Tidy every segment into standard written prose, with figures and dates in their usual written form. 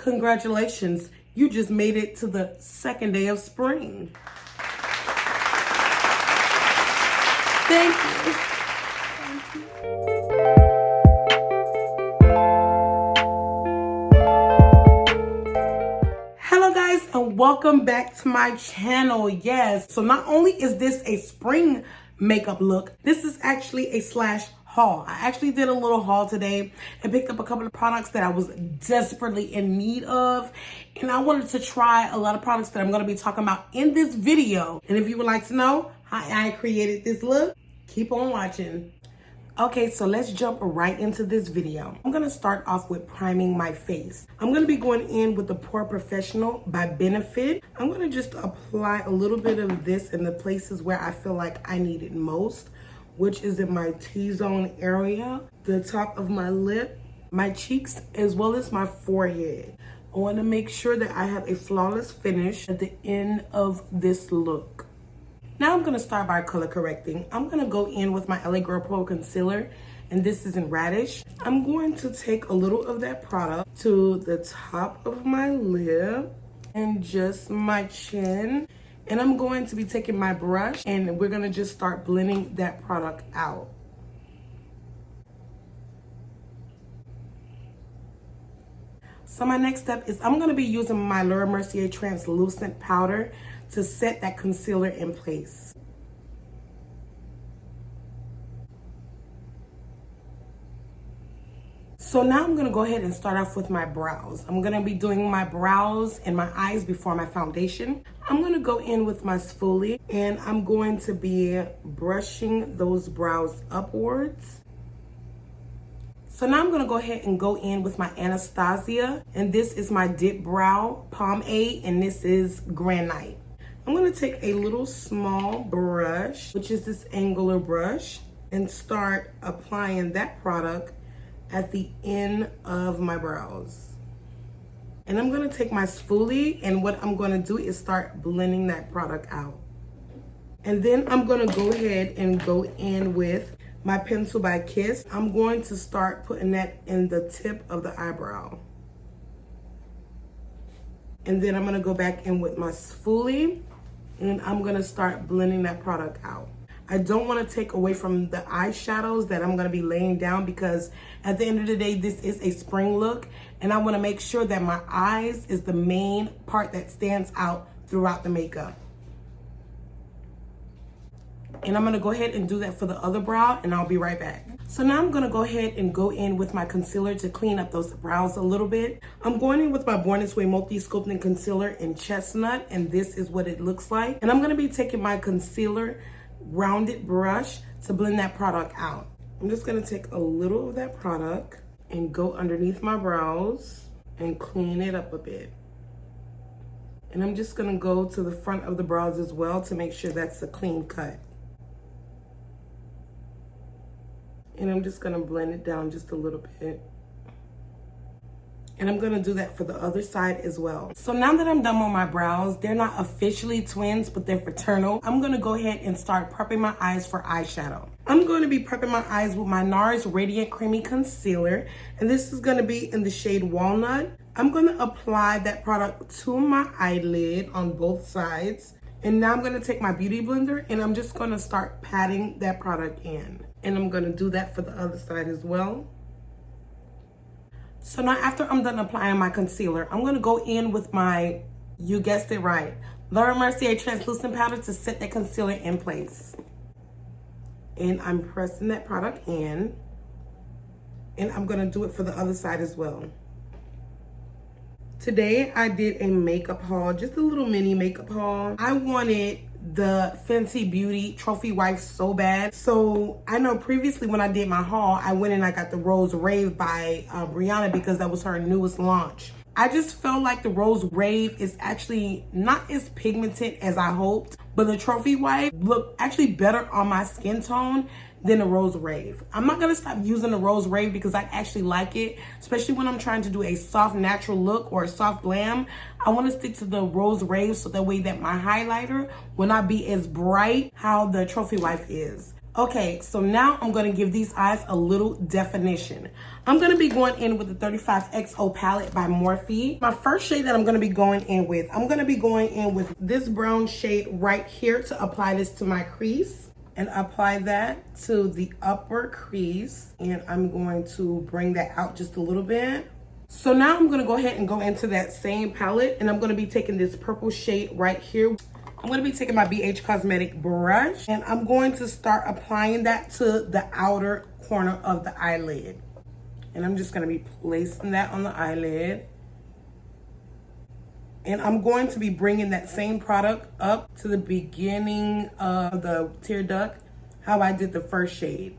Congratulations, you just made it to the second day of spring. Thank you. Hello guys, and welcome back to my channel. Yes, so not only is this a spring makeup look, this is actually a slash haul. I actually did a little haul today and picked up a couple of products that I was desperately in need of, and I wanted to try a lot of products that I'm going to be talking about in this video. And if you would like to know how I created this look, keep on watching. Okay, so let's jump right into this video. I'm gonna start off with priming my face. I'm gonna be going in with the Pore Professional by Benefit. I'm gonna just apply a little bit of this in the places where I feel like I need it most, which is in my T-zone area, the top of my lip, my cheeks, as well as my forehead. I wanna make sure that I have a flawless finish at the end of this look. Now I'm gonna start by color correcting. I'm gonna go in with my LA Girl Pro Concealer, and this is in Radish. I'm going to take a little of that product to the top of my lip and just my chin. And I'm going to be taking my brush and we're gonna just start blending that product out. So my next step is I'm gonna be using my Laura Mercier translucent powder to set that concealer in place. So now I'm gonna go ahead and start off with my brows. I'm gonna be doing my brows and my eyes before my foundation. I'm gonna go in with my spoolie and I'm going to be brushing those brows upwards. So now I'm gonna go ahead and go in with my Anastasia, and this is my Dip Brow Pomade, and this is Granite. I'm gonna take a little small brush, which is this angular brush, and start applying that product at the end of my brows. And I'm gonna take my spoolie, and what I'm gonna do is start blending that product out. And then I'm gonna go ahead and go in with my pencil by Kiss. I'm going to start putting that in the tip of the eyebrow. And then I'm gonna go back in with my spoolie and I'm gonna start blending that product out. I don't wanna take away from the eyeshadows that I'm gonna be laying down, because at the end of the day, this is a spring look and I wanna make sure that my eyes is the main part that stands out throughout the makeup. And I'm gonna go ahead and do that for the other brow, and I'll be right back. So now I'm gonna go ahead and go in with my concealer to clean up those brows a little bit. I'm going in with my Born This Way Multi-Sculpting Concealer in Chestnut, and this is what it looks like. And I'm gonna be taking my concealer rounded brush to blend that product out. I'm just gonna take a little of that product and go underneath my brows and clean it up a bit. And I'm just gonna go to the front of the brows as well to make sure that's a clean cut. And I'm just gonna blend it down just a little bit. And I'm gonna do that for the other side as well. So now that I'm done with my brows, they're not officially twins, but they're fraternal. I'm gonna go ahead and start prepping my eyes for eyeshadow. I'm going to be prepping my eyes with my Nars Radiant Creamy Concealer, and this is gonna be in the shade Walnut. I'm gonna apply that product to my eyelid on both sides. And now I'm gonna take my beauty blender and I'm just gonna start patting that product in. And I'm gonna do that for the other side as well. So now after I'm done applying my concealer, I'm gonna go in with my, you guessed it right, Laura Mercier translucent powder to set that concealer in place. And I'm pressing that product in. And I'm gonna do it for the other side as well. Today I did a makeup haul, just a little mini makeup haul. I wanted the Fenty Beauty Trophy Wife so bad. So I know previously when I did my haul, I went and I got the Rose Rave by Rihanna because that was her newest launch. I just felt like the Rose Rave is actually not as pigmented as I hoped, but the Trophy Wife looked actually better on my skin tone than the Rose Rave. I'm not gonna stop using the Rose Rave because I actually like it, especially when I'm trying to do a soft natural look or a soft glam. I wanna stick to the Rose Rave so that way that my highlighter will not be as bright how the Trophy Wife is. Okay, so now I'm going to give these eyes a little definition. I'm going to be going in with the 35XO palette by Morphe. My first shade that I'm going to be going in with, I'm going to be going in with this brown shade right here to apply this to my crease. And apply that to the upper crease. And I'm going to bring that out just a little bit. So now I'm going to go ahead and go into that same palette. And I'm going to be taking this purple shade right here. I'm going to be taking my BH Cosmetic brush, and I'm going to start applying that to the outer corner of the eyelid. And I'm just going to be placing that on the eyelid. And I'm going to be bringing that same product up to the beginning of the tear duct, how I did the first shade.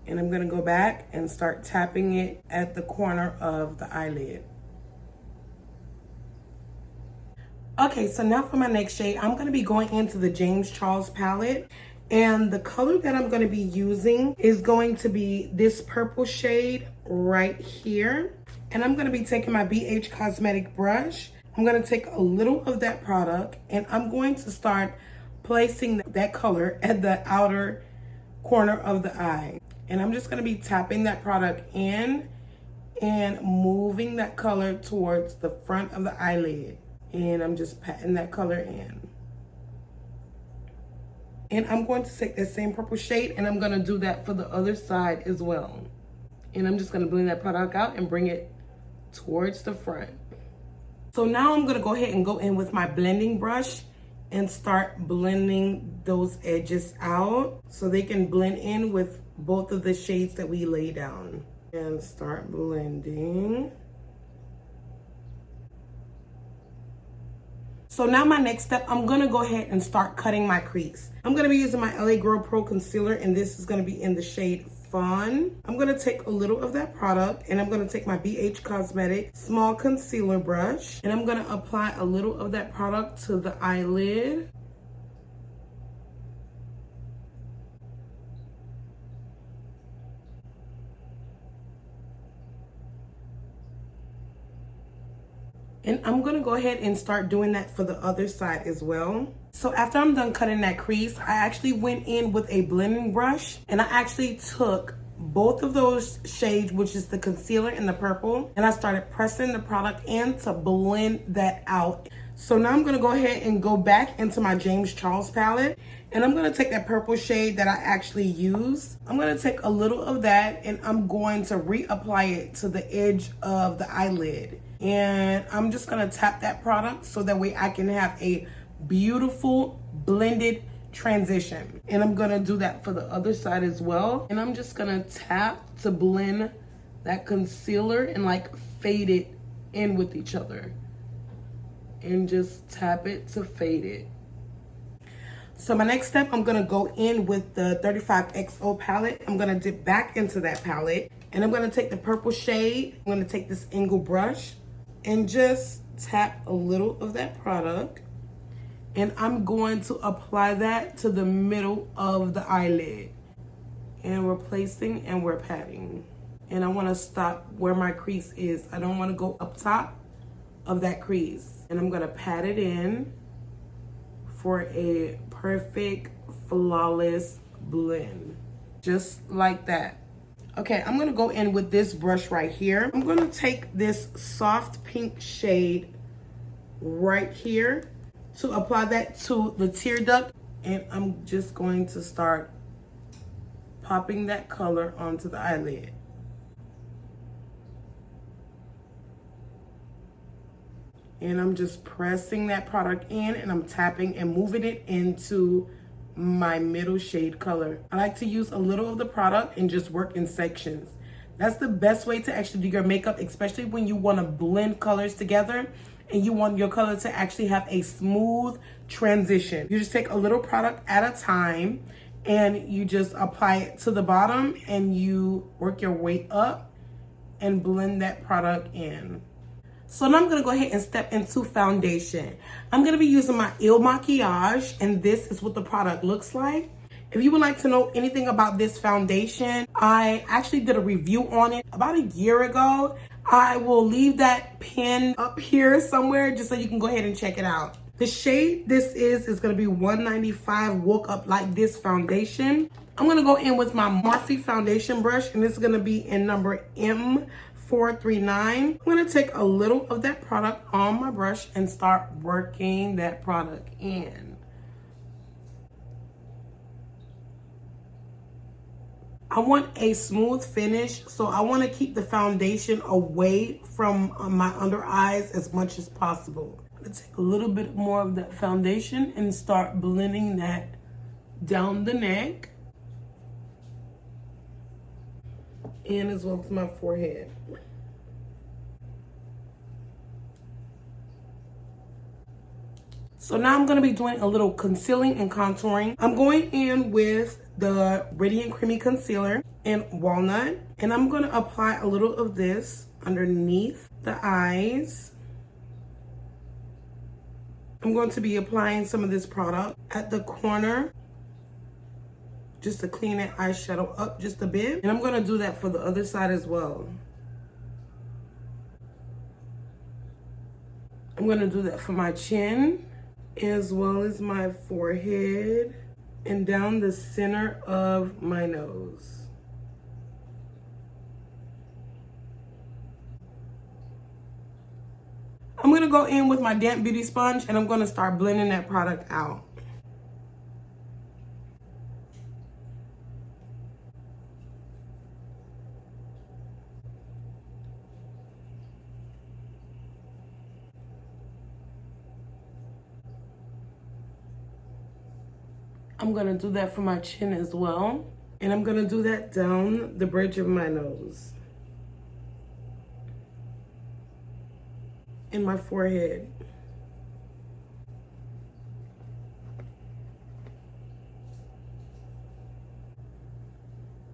And I'm going to go back and start tapping it at the corner of the eyelid. Okay, so now for my next shade, I'm going to be going into the James Charles palette. And the color that I'm going to be using is going to be this purple shade right here. And I'm going to be taking my BH Cosmetic brush. I'm going to take a little of that product, and I'm going to start placing that color at the outer corner of the eye. And I'm just going to be tapping that product in and moving that color towards the front of the eyelid. And I'm just patting that color in. And I'm going to take that same purple shade, and I'm going to do that for the other side as well. And I'm just going to blend that product out and bring it towards the front. So now I'm going to go ahead and go in with my blending brush and start blending those edges out so they can blend in with both of the shades that we lay down. And start blending. So now my next step, I'm going to go ahead and start cutting my crease. I'm going to be using my LA Girl Pro Concealer, and this is going to be in the shade Fun. I'm going to take a little of that product, and I'm going to take my BH Cosmetic small concealer brush, and I'm going to apply a little of that product to the eyelid. And I'm gonna go ahead and start doing that for the other side as well. So after I'm done cutting that crease, I actually went in with a blending brush, and I actually took both of those shades, which is the concealer and the purple, and I started pressing the product in to blend that out. So now I'm gonna go ahead and go back into my James Charles palette, and I'm gonna take that purple shade that I actually used. I'm gonna take a little of that, and I'm going to reapply it to the edge of the eyelid. And I'm just gonna tap that product so that way I can have a beautiful blended transition. And I'm gonna do that for the other side as well. And I'm just gonna tap to blend that concealer and like fade it in with each other. And just tap it to fade it. So my next step, I'm gonna go in with the 35XO palette. I'm gonna dip back into that palette, and I'm gonna take the purple shade. I'm gonna take this angle brush and just tap a little of that product. And I'm going to apply that to the middle of the eyelid. And we're placing and we're patting. And I wanna stop where my crease is. I don't wanna go up top of that crease. And I'm gonna pat it in for a perfect, flawless blend. Just like that. Okay, I'm gonna go in with this brush right here. I'm gonna take this soft pink shade right here to apply that to the tear duct. And I'm just going to start popping that color onto the eyelid. And I'm just pressing that product in, and I'm tapping and moving it into my middle shade color. I like to use a little of the product and just work in sections. That's the best way to actually do your makeup, especially when you want to blend colors together and you want your color to actually have a smooth transition. You just take a little product at a time and you just apply it to the bottom, and you work your way up and blend that product in. So now I'm gonna go ahead and step into foundation. I'm gonna be using my Ilmakiage, and this is what the product looks like. If you would like to know anything about this foundation, I actually did a review on it about a year ago. I will leave that pinned up here somewhere just so you can go ahead and check it out. The shade this is gonna be 195 Woke Up Like This foundation. I'm going to go in with my Morphe foundation brush, and this is going to be in number M439. I'm going to take a little of that product on my brush and start working that product in. I want a smooth finish, so I want to keep the foundation away from my under eyes as much as possible. I'm going to take a little bit more of that foundation and start blending that down the neck and as well as my forehead. So now I'm going to be doing a little concealing and contouring. I'm going in with the Radiant Creamy Concealer in Walnut, and I'm going to apply a little of this underneath the eyes. I'm going to be applying some of this product at the corner just to clean that eyeshadow up just a bit. And I'm going to do that for the other side as well. I'm going to do that for my chin as well as my forehead and down the center of my nose. I'm going to go in with my damp beauty sponge and I'm going to start blending that product out. I'm going to do that for my chin as well. And I'm going to do that down the bridge of my nose. And my forehead.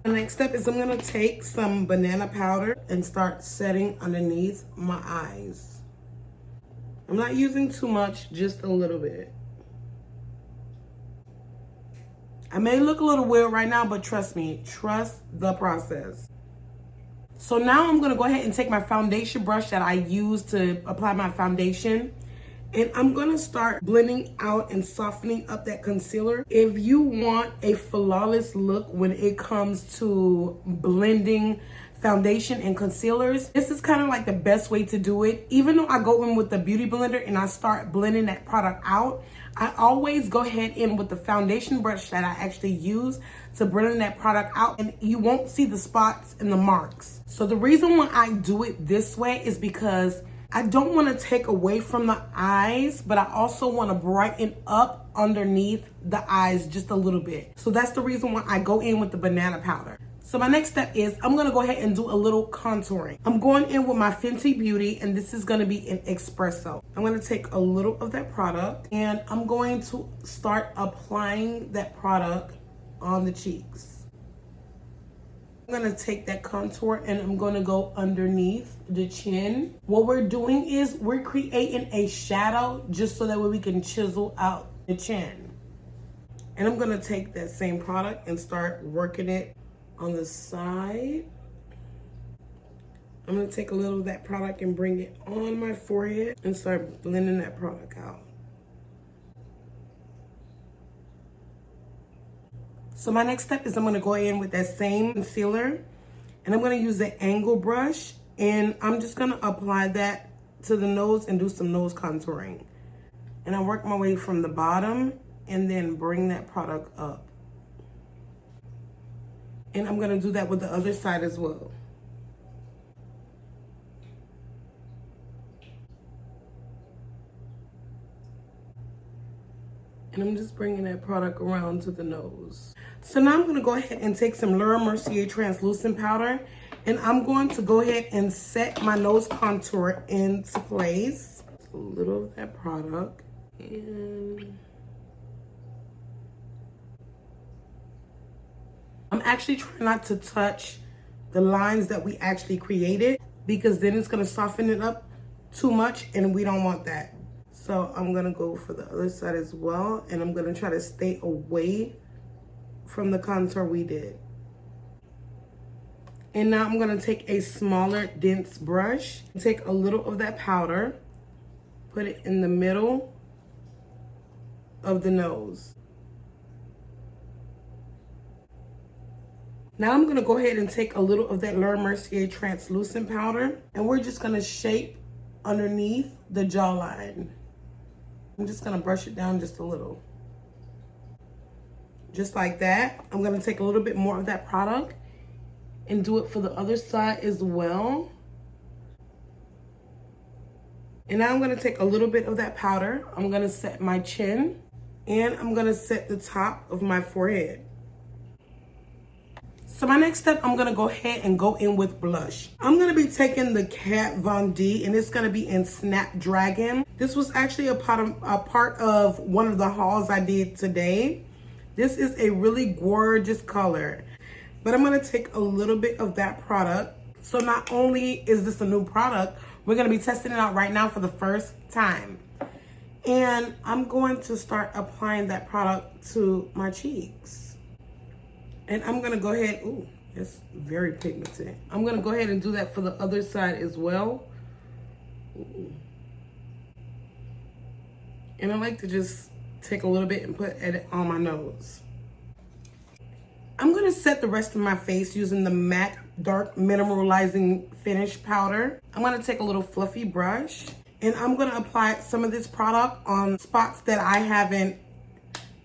The next step is I'm going to take some banana powder and start setting underneath my eyes. I'm not using too much, just a little bit. I may look a little weird right now, but trust me, trust the process. So now I'm going to go ahead and take my foundation brush that I use to apply my foundation. And I'm going to start blending out and softening up that concealer. If you want a flawless look when it comes to blending foundation and concealers, this is kind of like the best way to do it. Even though I go in with the beauty blender and I start blending that product out, I always go ahead in with the foundation brush that I actually use to blend that product out, and you won't see the spots and the marks. So the reason why I do it this way is because I don't want to take away from the eyes, but I also want to brighten up underneath the eyes just a little bit. So that's the reason why I go in with the banana powder. So my next step is I'm going to go ahead and do a little contouring. I'm going in with my Fenty Beauty, and this is going to be an espresso. I'm going to take a little of that product, and I'm going to start applying that product on the cheeks. I'm going to take that contour and I'm going to go underneath the chin. What we're doing is we're creating a shadow just so that way we can chisel out the chin. And I'm going to take that same product and start working it on the side. I'm going to take a little of that product and bring it on my forehead and start blending that product out. So my next step is I'm going to go in with that same concealer and I'm going to use the angle brush and I'm just going to apply that to the nose and do some nose contouring. And I work my way from the bottom and then bring that product up. And I'm going to do that with the other side as well. And I'm just bringing that product around to the nose. So now I'm going to go ahead and take some Laura Mercier translucent powder. And I'm going to go ahead and set my nose contour into place. A little of that product. And I'm actually trying not to touch the lines that we actually created, because then it's going to soften it up too much and we don't want that. So I'm going to go for the other side as well, and I'm going to try to stay away from the contour we did. And now I'm going to take a smaller dense brush, take a little of that powder, put it in the middle of the nose. Now I'm gonna go ahead and take a little of that Laura Mercier translucent powder, and we're just gonna shape underneath the jawline. I'm just gonna brush it down just a little. Just like that. I'm gonna take a little bit more of that product and do it for the other side as well. And now I'm gonna take a little bit of that powder. I'm gonna set my chin, and I'm gonna set the top of my forehead. So my next step, I'm gonna go ahead and go in with blush. I'm gonna be taking the Kat Von D, and it's gonna be in Snapdragon. This was actually a part of one of the hauls I did today. This is a really gorgeous color, but I'm gonna take a little bit of that product. So not only is this a new product, we're gonna be testing it out right now for the first time. And I'm going to start applying that product to my cheeks. And I'm gonna go ahead, ooh, it's very pigmented. I'm gonna go ahead and do that for the other side as well. Ooh. And I like to just take a little bit and put it on my nose. I'm gonna set the rest of my face using the MAC Dark Mineralizing Finish Powder. I'm gonna take a little fluffy brush, and I'm gonna apply some of this product on spots that I haven't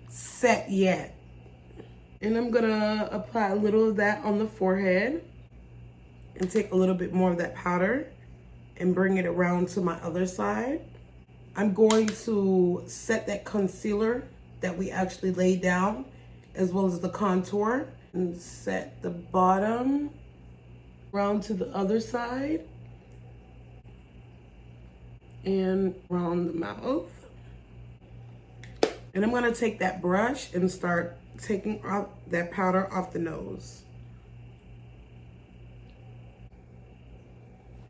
set yet. And I'm gonna apply a little of that on the forehead and take a little bit more of that powder and bring it around to my other side. I'm going to set that concealer that we actually laid down, as well as the contour, and set the bottom around to the other side and around the mouth. And I'm gonna take that brush and start taking off that powder off the nose.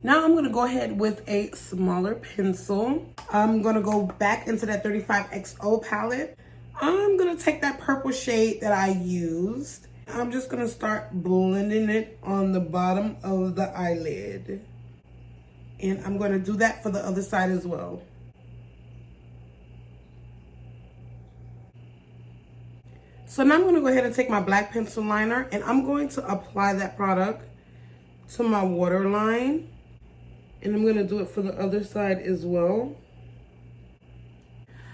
Now I'm gonna go ahead with a smaller pencil. I'm gonna go back into that 35XO palette. I'm gonna take that purple shade that I used. I'm just gonna start blending it on the bottom of the eyelid. And I'm gonna do that for the other side as well. So now I'm gonna go ahead and take my black pencil liner, and I'm going to apply that product to my waterline. And I'm gonna do it for the other side as well.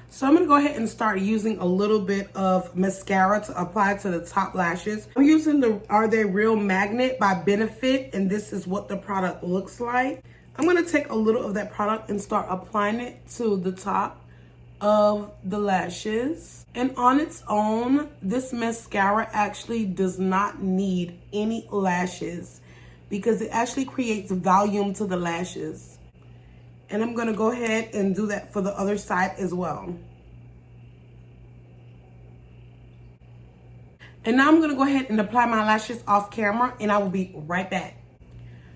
So I'm gonna go ahead and start using a little bit of mascara to apply to the top lashes. I'm using the Are They Real Magnet by Benefit, and this is what the product looks like. I'm gonna take a little of that product and start applying it to the top of the lashes. And on its own, this mascara actually does not need any lashes because it actually creates volume to the lashes. And I'm gonna go ahead and do that for the other side as well. And now I'm gonna go ahead and apply my lashes off camera, and I will be right back.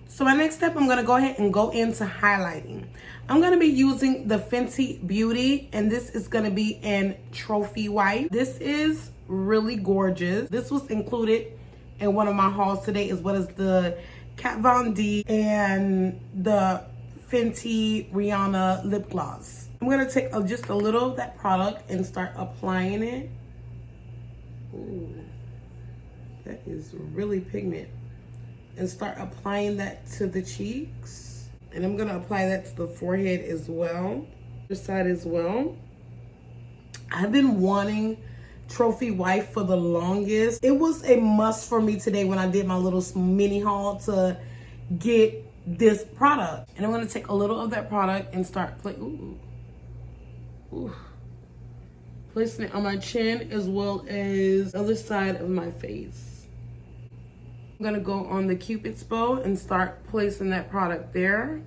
So my next step, I'm gonna go ahead and go into highlighting. I'm gonna be using the Fenty Beauty, and this is gonna be in Trophy White. This is really gorgeous. This was included in one of my hauls today, as well as the Kat Von D and the Fenty Rihanna lip gloss. I'm gonna take just a little of that product and start applying it. Ooh, that is really pigment. And start applying that to the cheeks. And I'm gonna apply that to the forehead as well, this side as well. I've been wanting Trophy White for the longest. It was a must for me today when I did my little mini haul to get this product. And I'm gonna take a little of that product and start placing it on my chin as well as the other side of my face. I'm gonna go on the Cupid's bow and start placing that product there.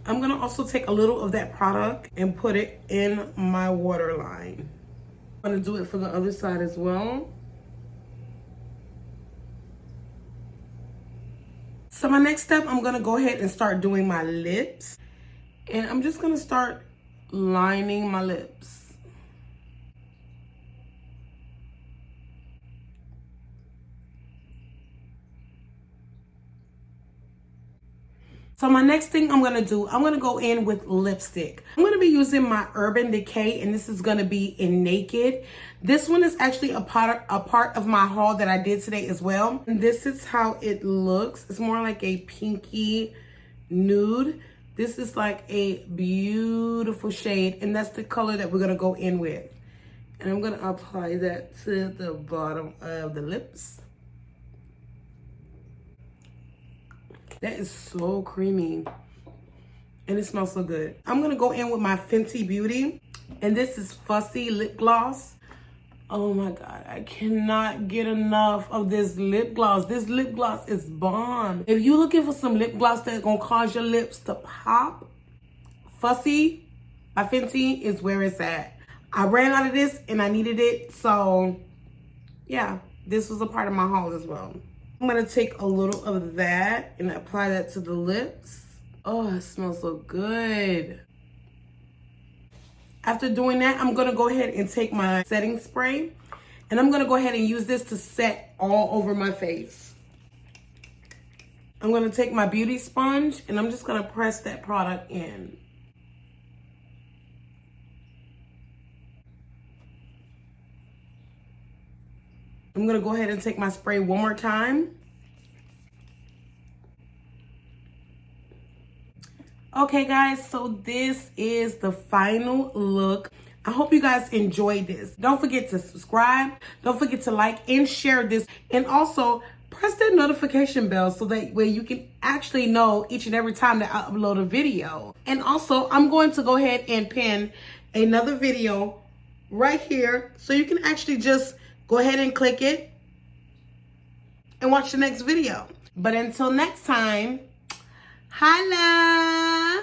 I'm gonna also take a little of that product and put it in my waterline. I'm gonna do it for the other side as well. So my next step, I'm gonna go ahead and start doing my lips. And I'm just gonna start lining my lips. So my next thing I'm gonna do, I'm gonna go in with lipstick. I'm gonna be using my Urban Decay, and this is gonna be in Naked. This one is actually a part of my haul that I did today as well. And this is how it looks. It's more like a pinky nude. This is like a beautiful shade, and that's the color that we're gonna go in with. And I'm gonna apply that to the bottom of the lips. That is so creamy. And it smells so good. I'm gonna go in with my Fenty Beauty. And this is Fussy Lip Gloss. Oh my God, I cannot get enough of this lip gloss. This lip gloss is bomb. If you're looking for some lip gloss that's gonna cause your lips to pop, Fussy by Fenty is where it's at. I ran out of this and I needed it. So yeah, this was a part of my haul as well. I'm gonna take a little of that and apply that to the lips. Oh, it smells so good. After doing that, I'm gonna go ahead and take my setting spray, and I'm gonna go ahead and use this to set all over my face. I'm gonna take my beauty sponge and I'm just gonna press that product in. I'm gonna go ahead and take my spray one more time. Okay guys, so this is the final look. I hope you guys enjoyed this. Don't forget to subscribe. Don't forget to like and share this. And also press that notification bell so that way you can actually know each and every time that I upload a video. And also I'm going to go ahead and pin another video right here so you can actually just go ahead and click it and watch the next video. But until next time, holla!